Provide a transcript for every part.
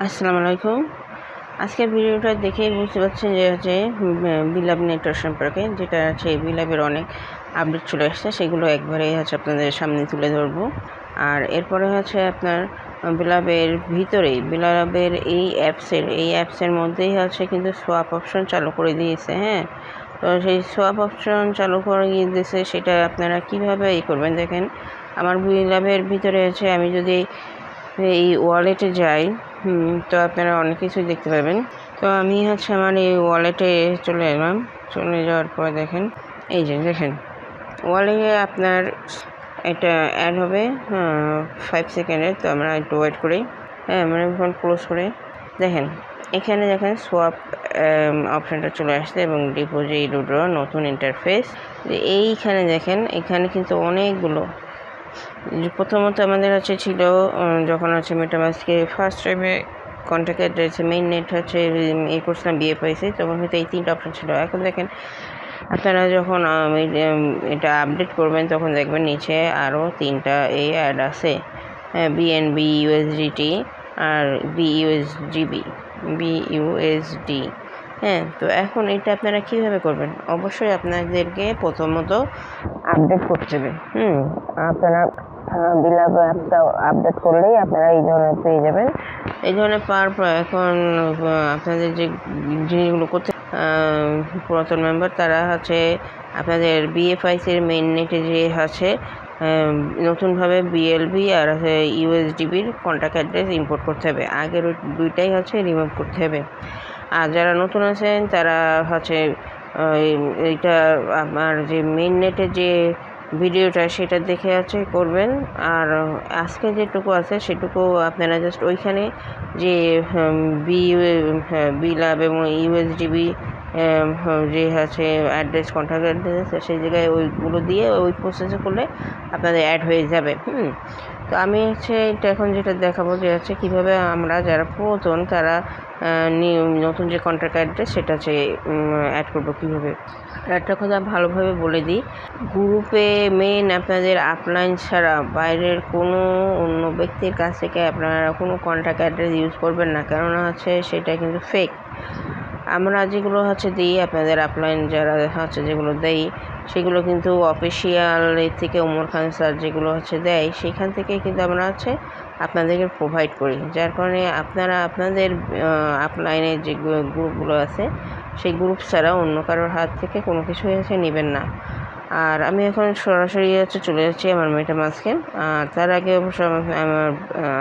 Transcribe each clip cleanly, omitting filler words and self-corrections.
আসসালামু আলাইকুম। আজকের ভিডিওটা দেখেই বুঝতে পারছেন যে হচ্ছে বিলাভ নেটওয়ার্ক সম্পর্কে, যেটা আছে বিলাভের অনেক আপডেট চলে আসছে, সেগুলো একবারেই হচ্ছে আপনাদের সামনে তুলে ধরবো। আর এরপরে হচ্ছে আপনার বিলাভের ভিতরেই বিলাভের এই অ্যাপসের মধ্যেই হচ্ছে কিন্তু সোয়াপ অপশন চালু করে দিয়েছে। হ্যাঁ, তো সেই সোয়াপ অপশন চালু করে দিয়েছে, সেটা আপনারা কীভাবে করবেন দেখেন। আমার বিলাভের ভিতরে আছে, আমি যদি এই ওয়ালেটে যাই তো আপনারা অনেক কিছুই দেখতে পাবেন। তো আমি হচ্ছে আমার এই ওয়ালেটে চলে এলাম। চলে যাওয়ার পর দেখেন, এই যে দেখেন ওয়ালেটে আপনার এটা অ্যাড হবে 5 সেকেন্ডের। তো আমরা একটু ওয়েট করি। হ্যাঁ, আমরা এখন ক্লোজ করে দেখেন, এখানে দেখেন সোয়াপ অপশানটা চলে আসছে এবং ডিপোজিট উইথড্র নতুন ইন্টারফেস। এইখানে দেখেন, এখানে কিন্তু অনেকগুলো প্রথমত আমাদের হচ্ছে ছিল যখন হচ্ছে মেটামাস্কে ফার্স্ট টাইমে কন্ট্যাক্ট অ্যাড্রেস মেইন নেট হচ্ছে করছিলাম BFIC, তখন হয়তো এই 3টা অপশন ছিল। এখন দেখেন আপনারা যখন এটা আপডেট করবেন তখন দেখবেন নিচে আরও 3টা এই অ্যাড আছে, BNB USDT আর BUSD। হ্যাঁ, তো এখন এটা আপনারা কীভাবে করবেন? অবশ্যই আপনাদেরকে প্রথমত আপডেট করতে হবে। আপনারা বিলাভ অ্যাপটা আপডেট করলেই আপনারা এই ধরনের পেয়ে যাবেন। এই ধরনের পাওয়ার পর এখন আপনাদের যে জিনিসগুলো করতে পুরাতন মেম্বার তারা হচ্ছে আপনাদের BFICর মেইন নেটে যে আছে নতুনভাবে BLB আর USDBর কন্ট্যাক্ট অ্যাড্রেস ইম্পোর্ট করতে হবে। আগের ওই 2টাই হচ্ছে রিমুভ করতে হবে। আর যারা নতুন আছেন তারা হচ্ছে এইটা আমার যে মেইন নেটের যে ভিডিওটা সেটা দেখে আছে করবেন। আর আজকে যেটুকু আছে সেটুকু আপনারা জাস্ট ওইখানে যে বিলাভ এবং USDB যে আছে অ্যাড্রেস কন্ট্যাক্ট অ্যাড্রেস, সেই জায়গায় ওইগুলো দিয়ে ওই প্রসেসে করলে আপনাদের অ্যাড হয়ে যাবে। তো আমি হচ্ছে এটা এখন যেটা দেখাবো যে হচ্ছে কীভাবে আমরা যারা পুরাতন তারা নতুন যে কন্ট্যাক্ট অ্যাড্রেস সেটা হচ্ছে অ্যাড করবো কীভাবে। একটা কথা ভালোভাবে বলে দিই, গ্রুপে মেন আপনাদের আপলাইন ছাড়া বাইরের কোনো অন্য ব্যক্তির কাছ থেকে আপনারা কোনো কন্ট্যাক্ট অ্যাড্রেস ইউজ করবেন না, কেননা হচ্ছে সেটা কিন্তু ফেক। আমরা যেগুলো হচ্ছে দিই আপনাদের আপলাইন যারা হচ্ছে যেগুলো দেই সেগুলো কিন্তু অফিসিয়াল এর থেকে ওমর খান স্যার যেগুলো হচ্ছে দেয় সেখান থেকে কিন্তু আমরা হচ্ছে আপনাদেরকে প্রোভাইড করি, যার কারণে আপনারা আপনাদের আপলাইনের যে গ্রুপগুলো আছে সেই গ্রুপ ছাড়া অন্য কারোর হাত থেকে কোনো কিছুই হচ্ছে নেবেন না। আর আমি এখন সরাসরি হচ্ছে চলে যাচ্ছি আমার মেটামাস্কে। তার আগে অবশ্য আমার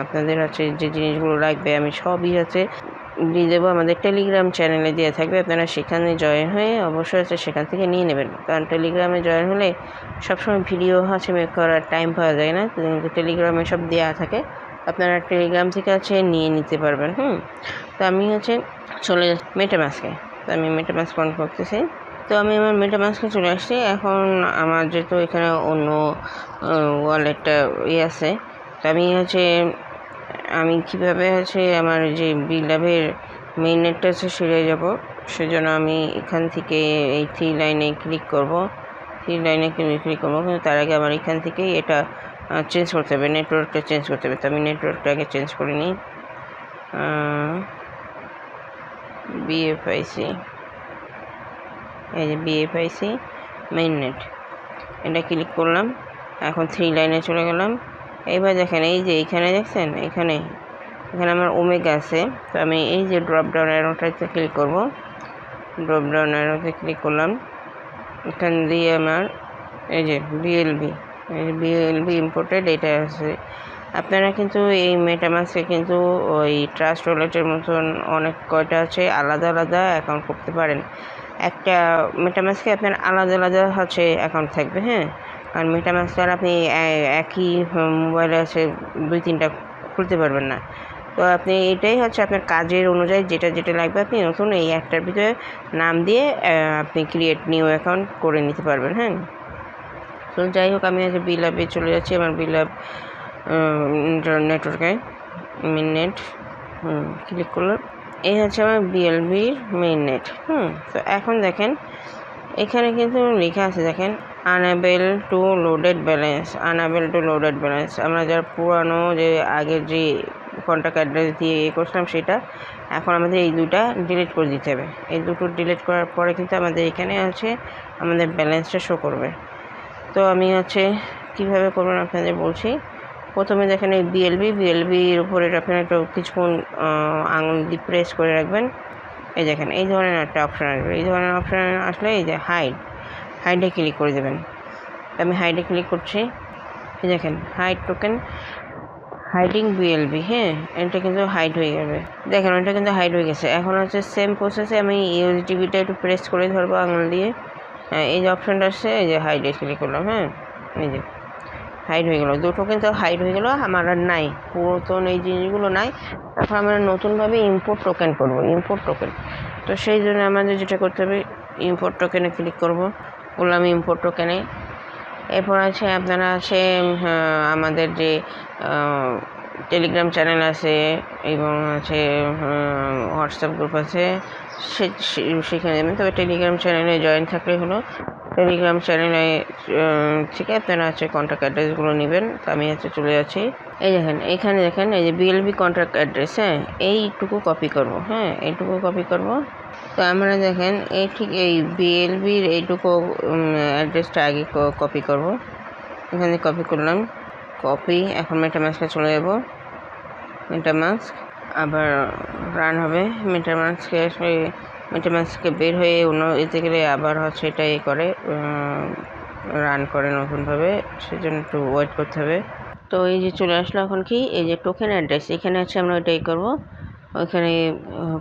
আপনাদের হচ্ছে যে জিনিসগুলো লাগবে আমি সবই হচ্ছে দিয়ে দেবো, আমাদের টেলিগ্রাম চ্যানেলে দেওয়া থাকবে। আপনারা সেখানে জয়েন হয়ে অবশ্যই হচ্ছে সেখান থেকে নিয়ে নেবেন, কারণ টেলিগ্রামে জয়েন হলে সবসময় ভিডিও হচ্ছে মেক করার টাইম পাওয়া যায় না, কিন্তু টেলিগ্রামে সব দেওয়া থাকে, আপনারা টেলিগ্রাম থেকে হচ্ছে নিয়ে নিতে পারবেন। তো আমি হচ্ছে চলে যাচ্ছি মেটামাস্কে। তো আমি মেটামাস্ক অন করতেছি। তো আমি আমার মেটামাস্কে চলে আসছি। এখন আমার যেহেতু এখানে অন্য ওয়ালেটটা আছে, তো আমি কীভাবে হচ্ছে আমার যে বিলাভের মেইন নেটটা আছে সেটাই যাব। সেজন্য আমি এখান থেকে এই 3 লাইনে ক্লিক করব। কিন্তু তার আগে আমার এখান থেকেই এটা চেঞ্জ করতে হবে, নেটওয়ার্কটা চেঞ্জ করতে হবে। তো আমি নেটওয়ার্কটা আগে চেঞ্জ করে নিই। BFIC, এই যে BFIC মেইন নেট, এটা ক্লিক করলাম। এখন 3 লাইনে চলে গেলাম। এইবার দেখেন এই যে এইখানে দেখছেন, এখানে আমার ওমেগা আছে। তো আমি এই যে ড্রপ ডাউন অ্যারোটাতে ক্লিক করব। ড্রপ ডাউন অ্যারোতে ক্লিক করলাম। এখান দিয়ে আমার এই যে BLB ইম্পোর্টেড এটা আছে। আপনারা কিন্তু এই মেটামাস্কে কিন্তু ওই ট্রাস্ট ওয়ালেটের মতন অনেক কয়টা আছে আলাদা আলাদা অ্যাকাউন্ট করতে পারেন। একটা মেটামাস্কে আপনার আলাদা আলাদা হচ্ছে অ্যাকাউন্ট থাকবে। হ্যাঁ, কারণ মেটামাস্ক আর আপনি একই মোবাইলে আছে 2-3টা খুলতে পারবেন না। তো আপনি এটাই হচ্ছে আপনার কাজের অনুযায়ী যেটা লাগবে আপনি নতুন এই একটার ভিতরে নাম দিয়ে আপনি ক্রিয়েট নিউ অ্যাকাউন্ট করে নিতে পারবেন। হ্যাঁ, তো যাই হোক আমি আজ বিলাভে চলে যাচ্ছি। আমার বিলাভ নেটওয়ার্কে মেইন নেট ক্লিক করলাম। এই হচ্ছে আমার BLBর মেইন নেট। তো এখন দেখেন এখানে কিন্তু লেখা আছে, দেখেন আনএবল টু লোডেড ব্যালেন্স। আমরা যারা পুরানো যে আগের যে কন্ট্যাক্ট অ্যাড্রেস দিয়ে করছিলাম সেটা এখন আমাদের এই দুটা ডিলিট করে দিতে হবে। এই দুটো ডিলিট করার পরে কিন্তু আমাদের এখানে আমাদের ব্যালেন্সটা শো করবে। তো আমি কীভাবে করবেন আপনাদের বলছি। প্রথমে দেখেন এই বিএলবির উপরে আপনারা একটু কিছুক্ষণ আঙুল দিয়ে প্রেস করে রাখবেন। এই দেখেন এই ধরনের একটা অপশান আসবে। এই ধরনের অপশান আসলে এই যে হাইডে ক্লিক করে দেবেন। আমি হাইডে ক্লিক করছি। এই দেখেন হাইড টোকেন হাইডিং বিএলবি, হ্যাঁ এটা কিন্তু হাইড হয়ে যাবে। দেখেন ওইটা কিন্তু হাইড হয়ে গেছে। এখন সেম প্রসেসে আমি ইউএসডিবিটা একটু প্রেস করে ধরবো আঙুল দিয়ে। হ্যাঁ এই যে অপশানটা আসছে, এই যে হাইডে ক্লিক করলাম। হ্যাঁ এই যে হাইড হয়ে গেলো, দুটো কিন্তু হাইড হয়ে গেলো। আমার আর নাই, পুরাতন এই জিনিসগুলো নাই। এখন আমরা নতুনভাবে ইম্পোর্ট টোকেন করবো, ইম্পোর্ট টোকেন। তো সেই জন্য আমাদের যেটা করতে হবে, ইম্পোর্ট টোকেনে ক্লিক করবো। বললাম ইম্পোর্ট টোকেনে। এরপর আপনারা আমাদের যে টেলিগ্রাম চ্যানেল আছে এবং হোয়াটসঅ্যাপ গ্রুপ আছে, সেখানে যাবেন। তবে টেলিগ্রাম চ্যানেলে জয়েন থাকলে হলো, টেলিগ্রাম চ্যানেলে থেকে আপনারা কন্ট্যাক্ট অ্যাড্রেসগুলো নেবেন। তো আমি চলে যাচ্ছি। এই দেখেন এখানে দেখেন এই যে বিএলবি কন্ট্যাক্ট অ্যাড্রেস, হ্যাঁ এইটুকু কপি করব। হ্যাঁ এইটুকু কপি করব। তো আমরা দেখেন ঠিক এই বিএলবির এইটুকু অ্যাড্রেসটা আগে কপি করব। এখানে কপি করলাম, কপি। এখন মেটামাস্কে চলে যাব। মেটামাস্ক আবার রান হবে। মেটামাস্কে বের হয়ে অন্য এতে গেলে আবার এটা করে রান করে নতুনভাবে, সেজন্য একটু ওয়েট করতে হবে। তো এই যে চলে আসলো। এখন কি এই যে টোকেন অ্যাড্রেস এখানে আমরা ওইটাই করব। ওইখানে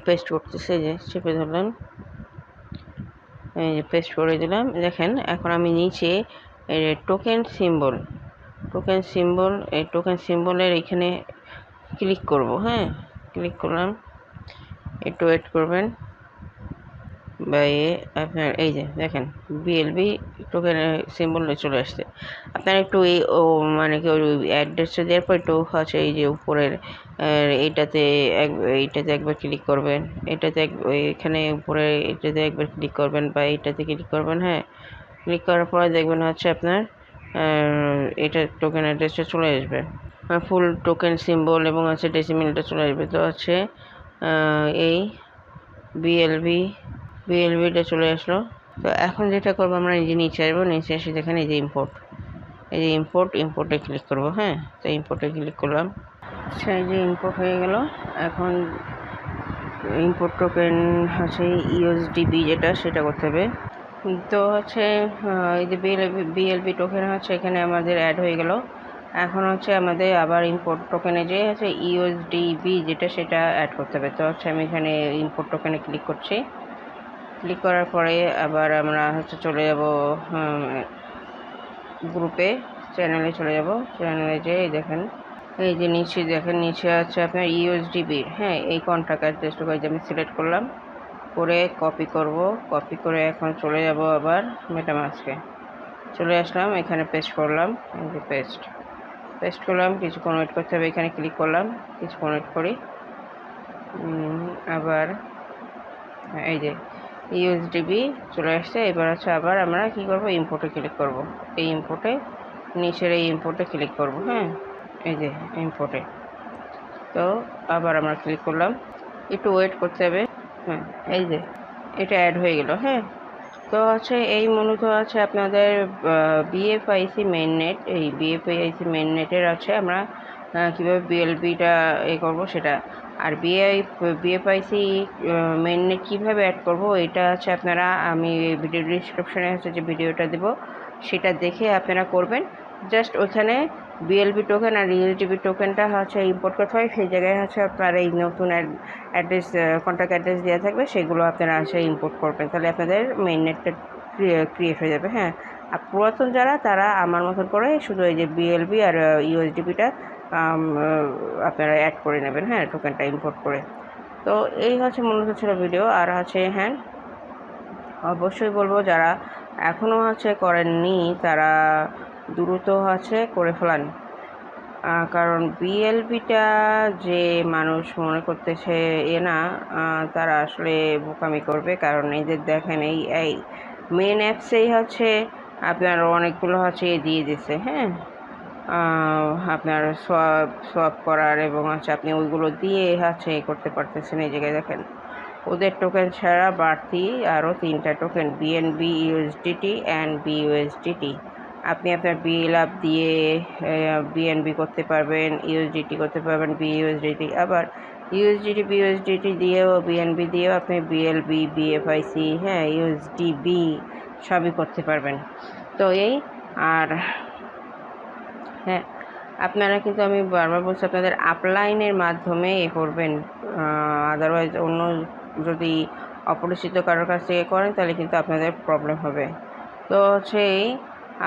পেস্ট করতেছে, যে চেপে ধরলাম, এই যে পেস্ট করে দিলাম। দেখেন এখন আমি নিচে টোকেন সিম্বল, এই টোকেন সিম্বলের এখানে ক্লিক করব। হ্যাঁ ক্লিক করলাম, একটু ওয়েট করবেন। আপনার এই যে দেখেন বিএলবি টোকেনের সিম্বলে চলে আসছে। আপনারা একটু মানে কি ওই অ্যাড্রেসটা দেওয়ার পর একটু এই যে উপরের এইটাতে একবার ক্লিক করবেন, এখানে উপরে এটাতে একবার ক্লিক করবেন বা এইটাতে ক্লিক করবেন। হ্যাঁ ক্লিক করার পরে দেখবেন আপনার এটা টোকেন অ্যাড্রেসটা চলে আসবে, ফুল টোকেন সিম্বল এবং ডেসিমেলটা চলে আসবে। তো এই বিএলবিটা চলে আসলো। তো এখন যেটা করবো, আমরা নিচে আসবো। নিচে এসে দেখেন এই যে ইম্পোর্টে ক্লিক করব। হ্যাঁ তো ইম্পোর্টে ক্লিক করলাম। এই যে ইম্পোর্ট হয়ে গেল। এখন ইম্পোর্ট টোকেন ইউএসডিবি যেটা, সেটা করতে হবে। তো এই যে বিএলবি টোকেন এখানে আমাদের অ্যাড হয়ে গেল। এখন আমাদের আবার ইম্পোর্ট টোকেনে যে ইউএসডিবি যেটা, সেটা অ্যাড করতে হবে। তো আমি এখানে ইম্পোর্ট টোকেনে ক্লিক করছি। ক্লিক করার পরে আবার আমরা চলে যাব গ্রুপে, চ্যানেলে চলে যাব। চ্যানেলে যেয়ে দেখেন এই যে নিচে আপনার ইউএসডিবির, হ্যাঁ এই কন্ট্যাক্ট অ্যাড্রেসটুকু আমি সিলেক্ট করলাম, করে কপি করে এখন চলে যাব আবার মেটামাস্কে। চলে আসলাম, এখানে পেস্ট করলাম। এই যে পেস্ট করলাম। কিছুক্ষণ ওয়েট করতে হবে। এখানে ক্লিক করলাম, কিছুক্ষণ ওয়েট করি। আবার এই যে ইউএসডিবি চলে আসছে। এবার আবার আমরা কি করব, ইম্পোর্টে ক্লিক করব। এই ইম্পোর্টে নিচের এই ইম্পোর্টে ক্লিক করব। হ্যাঁ এই যে ইম্পোর্টে। তো আবার আমরা ক্লিক করলাম, একটু ওয়েট করতে হবে। হ্যাঁ এই যে এটা অ্যাড হয়ে গেল। হ্যাঁ তো এই মূলত আপনাদের বিএফআইসি মেইননেট, এই বিএফআইসি মেইননেটের আমরা কীভাবে বিএলবিটা করব সেটা। আর বিএফআইসি মেইননেট কীভাবে অ্যাড করব, এটা আপনারা আমি ভিডিও ডিসক্রিপশনে যে ভিডিওটা দেবো, সেটা দেখে আপনারা করবেন। জাস্ট ওখানে বিএলবি টোকেন আর ইউএসডিবি টোকেনটা ইম্পোর্ট করতে হয়। সেই জায়গায় আপনার এই নতুন অ্যাড্রেস, কন্ট্যাক্ট অ্যাড্রেস দেওয়া থাকবে, সেগুলো আপনারা ইম্পোর্ট করবেন। তাহলে আপনাদের মেইননেটটা ক্রিয়েট হয়ে যাবে। হ্যাঁ আর পুরাতন যারা, তারা আমার মতন করে শুধু এই যে বিএলবি আর ইউএসডিবিটা আপনারা অ্যাড করে নেবেন। হ্যাঁ টোকেনটা ইম্পোর্ট করে। তো এই মূলত ছিল ভিডিও। আর হ্যাঁ অবশ্যই বলবো, যারা এখনও করেননি তারা দ্রুত করে ফেলান। কারণ বিএলবিটা যে মানুষ মনে করতেছে না, তারা আসলে বোকামি করবে। কারণ এই যে দেখেন এই মেন অ্যাপসেই আপনার অনেকগুলো দিয়ে দিচ্ছে। হ্যাঁ আপনার সোয়াপ করার, এবং হচ্ছে আপনি ওইগুলো দিয়ে হচ্ছে করতে পারতেছেন। এই জায়গায় দেখেন ওদের টোকেন ছাড়া বাড়তি আরও 3টা টোকেন বিএনবি ইউএসডিটি অ্যান্ড বিইউএসডিটি। আপনি আপনার বিএলআপ দিয়ে বিএনবি করতে পারবেন, ইউএসডিটি করতে পারবেন, বিইউএসডিটি, আবার ইউএসডিটি বিইউএসডিটি দিয়েও বিএনবি দিয়েও আপনি বিএলবি, বিএফআইসি, হ্যাঁ, ইউএসডিবি সবই করতে পারবেন। তো এই আর হ্যাঁ, আপনারা কিন্তু আমি বারবার বলছি আপনাদের আপলাইনের মাধ্যমে এ করবেন, আদারওয়াইজ অন্য যদি অপরিচিত কারোর কাছ থেকে করেন তাহলে কিন্তু আপনাদের প্রবলেম হবে। তো হচ্ছে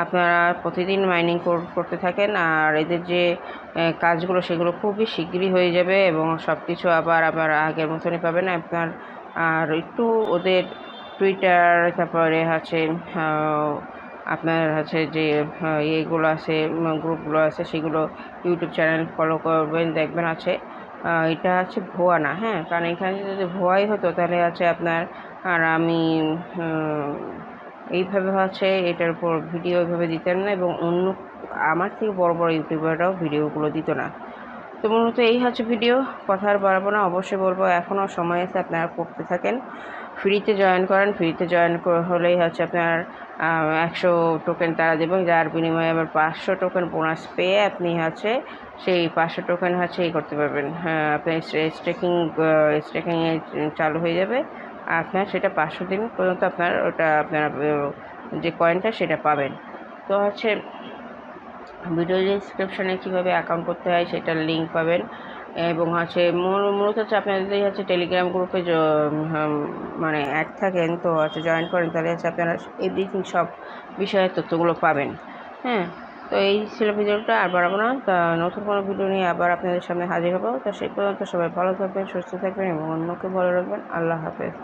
আপনারা প্রতিদিন মাইনিং করতে থাকেন, আর এদের যে কাজগুলো সেগুলো খুবই শিগগিরই হয়ে যাবে, এবং সব কিছু আবার আগের মতনই পাবেন আপনার। আর একটু ওদের টুইটার, তারপরে হচ্ছে আপনার হচ্ছে যে ইয়েগুলো আছে, গ্রুপগুলো আছে, সেগুলো ইউটিউব চ্যানেল ফলো করবেন, দেখবেন আছে এটা হচ্ছে ভুয়া না, হ্যাঁ, কারণ এখানে যদি ভুয়াই হতো তাহলে আছে আপনার আর আমি এইভাবে হচ্ছে এটার উপর ভিডিও এইভাবে দিতেন না, এবং অন্য আমার থেকে বড় বড় ইউটিউবাররাও ভিডিওগুলো দিত না। তো মূলত এই হচ্ছে ভিডিও, কথা আর বাড়াবো না। অবশ্যই বলবো এখনও সময় আছে, আপনারা করতে থাকেন, ফ্রিতে জয়েন করেন। ফ্রিতে জয়েন হলেই হচ্ছে আপনার 100 টোকেন তারা দেবেন, যার বিনিময়ে আবার 500 টোকেন বোনাস পেয়ে আপনি হচ্ছে সেই 500 টোকেন হচ্ছে এই করতে পারবেন। হ্যাঁ, আপনার স্টেকিংয়ে চালু হয়ে যাবে, আপনার সেটা 500 দিন পর্যন্ত আপনার যে কয়েনটা সেটা পাবেন। তো হচ্ছে ভিডিও ডিসক্রিপশানে কীভাবে অ্যাকাউন্ট করতে হয় সেটার লিঙ্ক পাবেন, এবং হচ্ছে মূলত হচ্ছে আপনারা যদি হচ্ছে টেলিগ্রাম গ্রুপে মানে অ্যাড থাকেন, তো হচ্ছে জয়েন করেন, তাহলে হচ্ছে আপনারা এভরিথিং সব বিষয়ের তথ্যগুলো পাবেন। হ্যাঁ, তো এই ছিল ভিডিওটা, আর বাড়াবো না। তা নতুন কোনো ভিডিও নিয়ে আবার আপনাদের সামনে হাজির হবো। তো সেই পর্যন্ত সবাই ভালো থাকবেন, সুস্থ থাকবেন, এবং অন্যকে ভালো রাখবেন। আল্লাহ হাফেজ।